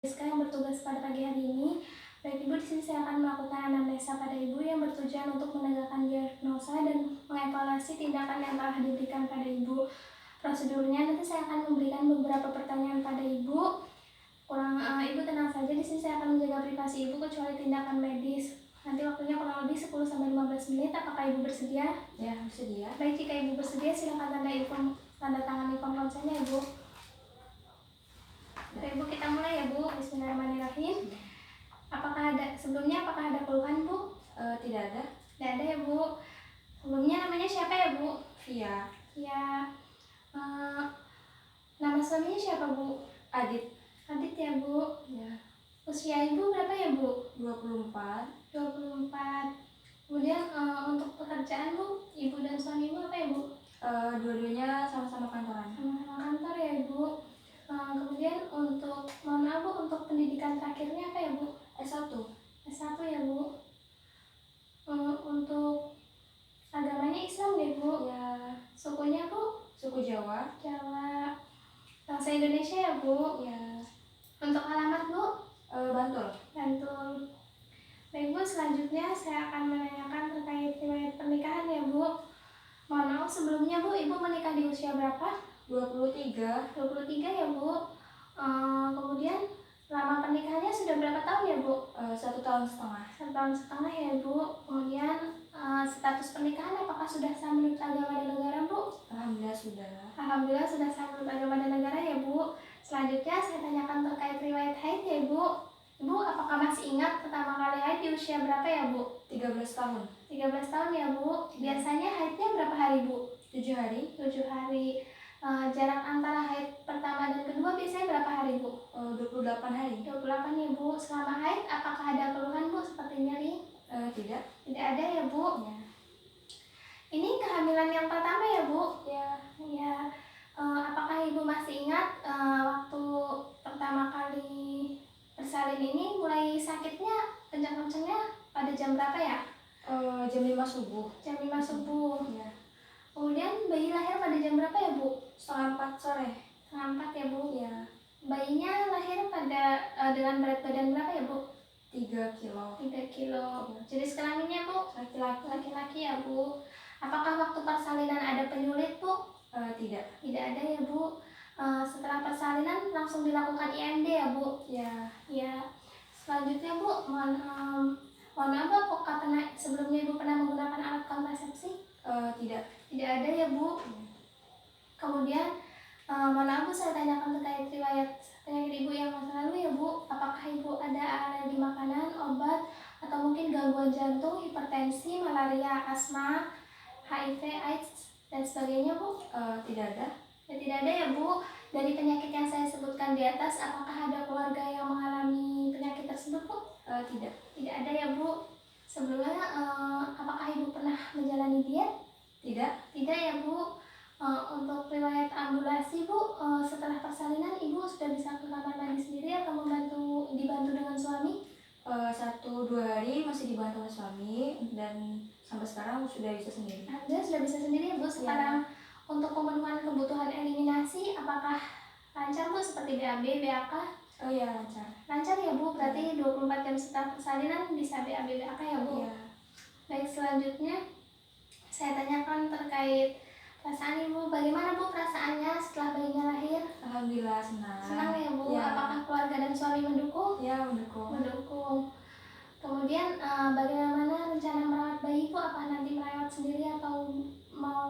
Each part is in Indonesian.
Rizka yang bertugas pada pagi hari ini. Baik Ibu, di sini saya akan melakukan anamnesa pada Ibu yang bertujuan untuk menegakkan diagnosa dan mengevaluasi tindakan yang telah diberikan pada Ibu. Prosedurnya nanti saya akan memberikan beberapa pertanyaan pada Ibu. Ibu tenang saja, di sini saya akan menjaga privasi Ibu kecuali tindakan medis. Nanti waktunya kurang lebih 10-15 menit. Apakah Ibu bersedia? Ya, bersedia. Baik, jika Ibu bersedia silakan tanda tangan form konsennya Ibu. Baik Bu, kita mulai ya Bu. Bismillahirrahmanirrahim. Apakah ada keluhan Bu? Tidak ada. Tidak ada ya Bu. Sebelumnya namanya siapa ya Bu? Via. Ya. Nama suaminya siapa Bu? Adit. Adit ya Bu. Ya. Usia Ibu berapa ya Bu? 24. 24. Kemudian untuk pekerjaan Bu, Ibu dan suami Ibu apa ya Bu? Dua-duanya sama-sama kantoran. Sama-sama kantor ya Ibu. Kemudian untuk untuk pendidikan terakhirnya apa ya Bu? S1. S1 ya Bu. Untuk agamanya Islam ya Bu? Ya. Sukunya Bu? Suku Jawa. Jawa. Bangsa Indonesia ya Bu? Ya. Untuk alamat Bu? Bantul. Bantul. Baik Bu, selanjutnya saya akan menanyakan terkait riwayat pernikahan ya Bu. Mohon maaf sebelumnya Bu, Ibu menikah di usia berapa? 23. 23 ya Bu. Kemudian lama pernikahannya sudah berapa tahun ya Bu? 1 tahun setengah. 1 tahun setengah ya Bu. Kemudian status pernikahan apakah sudah sah menurut agama dan negara Bu? Alhamdulillah sudah. Alhamdulillah sudah sah menurut agama dan negara ya Bu. Selanjutnya saya tanyakan terkait riwayat haid ya Bu. Ibu apakah masih ingat pertama kali haid di usia berapa ya Bu? 13 tahun. 13 tahun ya Bu. Biasanya haidnya berapa hari Bu? 7 hari. 7 hari. Jarak antara haid pertama dan kedua biasanya berapa hari Bu? 28 hari. 28 ya Bu. Selama haid apakah ada keluhan Bu seperti nyeri? Tidak. Tidak ada ya Bu. Ya. Ini kehamilan yang pertama ya Bu? Ya. Ya. Apakah Ibu masih ingat waktu pertama kali bersalin ini mulai sakitnya kencang-kencangnya pada jam berapa ya? Jam 5 subuh. Jam 5 subuh. Ya. Kemudian bayi lahir pada jam berapa ya Bu? Setengah 4 sore. Setengah 4 ya Bu. Ya. Bayinya lahir pada dengan berat badan berapa ya Bu? 3 kilo. 3 kilo. Jenis kelaminnya Bu? Laki-laki. Laki-laki ya Bu. Apakah waktu persalinan ada penyulit Bu? Tidak. Tidak ada ya Bu. Setelah persalinan langsung dilakukan IMD ya Bu? Ya. Ya. Selanjutnya Bu, mohon maaf apakah sebelumnya Ibu pernah menggunakan alat kontrasepsi? Tidak. Tidak ada ya Bu. Kemudian mohon maaf Bu, saya tanyakan terkait riwayat penyakit Ibu yang masa lalu ya Bu. Apakah Ibu ada alergi makanan, obat, atau mungkin gangguan jantung, hipertensi, malaria, asma, HIV, AIDS, dan sebagainya Bu? Tidak ada. Ya, tidak ada ya Bu. Dari penyakit yang saya sebutkan di atas, apakah ada keluarga yang mengalami penyakit tersebut Bu? Tidak. Tidak ada ya Bu. Sebelumnya apakah Ibu pernah menjalani diet? Tidak. Tidak ya Bu. Untuk riwayat ambulasi Bu, setelah persalinan Ibu sudah bisa ke kamar mandi sendiri atau dibantu dengan suami? 1-2 hari masih dibantu oleh suami dan sampai sekarang sudah bisa sendiri. Alhamdulillah sudah bisa sendiri ya Bu. Sekarang untuk pemenuhan kebutuhan eliminasi apakah lancar Bu seperti BAB, BAK? Oh iya, lancar. Lancar ya Bu, berarti 24 jam setelah persalinan bisa BAB, BAK ya Bu? Iya. Baik, selanjutnya saya tanyakan terkait perasaan Ibu. Bagaimana Bu perasaannya setelah bayinya lahir? Alhamdulillah senang. Senang ya Bu. Ya. Apakah keluarga dan suami mendukung? Ya, mendukung. Mendukung. Kemudian bagaimana rencana merawat bayi Bu? Apa nanti merawat sendiri atau mau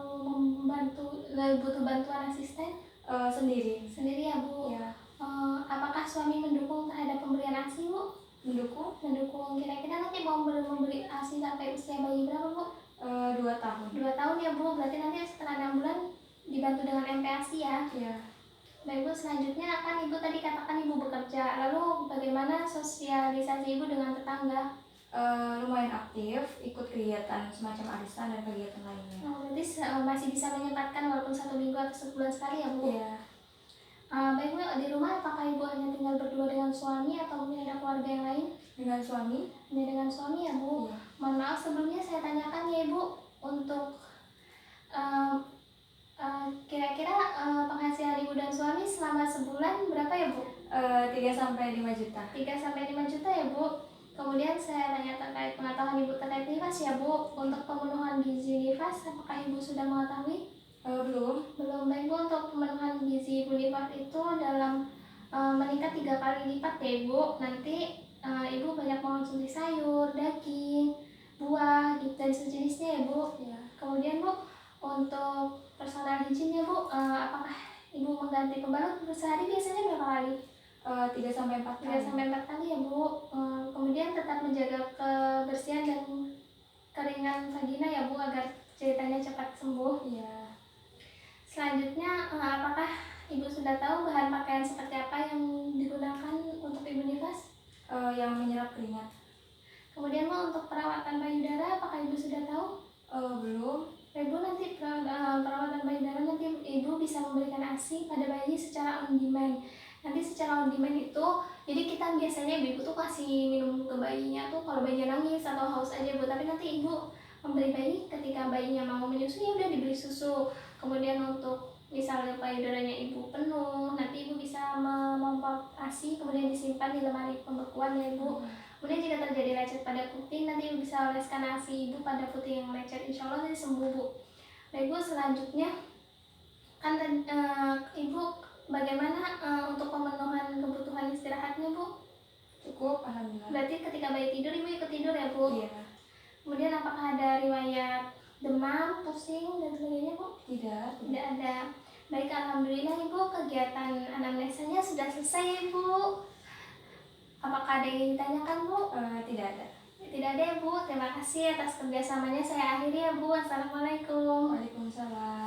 butuh bantuan asisten? Sendiri. Sendiri ya Bu. Ya. Apakah suami mendukung terhadap pemberian ASI Bu? Mendukung. Mendukung. Kira-kira nanti mau memberi ASI sampai usia bayi berapa Bu? 2 tahun. 2 tahun ya Bu. Berarti nanti setelah 6 bulan dibantu dengan MPASI ya? Ya. Baik Bu, selanjutnya akan Ibu tadi katakan Ibu bekerja. Lalu bagaimana sosialisasi Ibu dengan tetangga? Lumayan aktif, ikut kegiatan semacam arisan dan kegiatan lainnya. Berarti masih bisa menyempatkan walaupun 1 minggu atau sebulan sekali ya Bu? Iya. Baik Bu, di rumah apakah Ibu hanya tinggal berdua dengan suami atau mungkin ada keluarga yang lain? Dengan suami. Hanya dengan suami ya Bu? Iya. Mohon maaf sebelumnya saya tanyakan ya Ibu, untuk Kira-kira penghasilan ibu dan suami selama sebulan berapa ya Bu? 3 sampai 5 juta. 3 sampai 5 juta ya Bu. Kemudian saya tanya terkait pengetahuan ibu terkait nifas ya Bu. Untuk pemenuhan gizi nifas, apakah ibu sudah mengetahui? Belum. Belum. Baik Bu, untuk pemenuhan gizi ibu nifas itu dalam meningkat 3 kali lipat ya Ibu. Nanti ibu banyak mengonsumsi sayur, daging, buah, gitu, dan sejenisnya ya Bu. Ya. Kemudian Bu, untuk persoalan higiennya Bu, apakah ibu mengganti pembalut sehari biasanya berapa kali? 3 sampai 4 3 kali. sampai 4 kali ya Bu. Kemudian tetap menjaga kebersihan dan keringan vagina ya Bu, agar jahitannya cepat sembuh. Iya. Selanjutnya, apakah ibu sudah tahu bahan pakaian seperti apa yang digunakan untuk ibu nifas? Yang menyerap keringat. Kemudian Bu, untuk perawatan payudara, apakah ibu sudah tahu? Belum. Ibu nanti perawatan payudara nanti ibu bisa memberikan ASI pada bayi secara on demand. Nanti secara on demand itu, jadi kita biasanya ibu tuh kasih minum ke bayinya tuh kalau bayinya nangis atau haus aja Bu. Tapi nanti ibu memberi bayi ketika bayinya mau menyusui, ya udah diberi susu. Kemudian untuk misalnya payudaranya ibu penuh, nanti ibu bisa memompa ASI kemudian disimpan di lemari pembekuan ya Ibu. Kemudian jika terjadi lecet pada puting, nanti ibu bisa oleskan ASI ibu pada puting yang lecet, insya Allah nanti sembuh Bu. Baik Bu, selanjutnya kan ibu bagaimana untuk pemenuhan kebutuhan istirahatnya Bu? Cukup, alhamdulillah. Berarti ketika bayi tidur ibu ikut tidur ya Bu? Iya. Kemudian apakah ada riwayat demam, pusing, dan sebagainya Bu? Tidak. Tidak ada. Baik, alhamdulillah Ibu, kegiatan anamnesanya sudah selesai ya Ibu. Apakah ada yang ingin ditanyakan Bu? Tidak ada. Tidak ada ya Bu. Terima kasih atas kerjasamanya. Saya akhiri ya Bu. Assalamualaikum. Waalaikumsalam.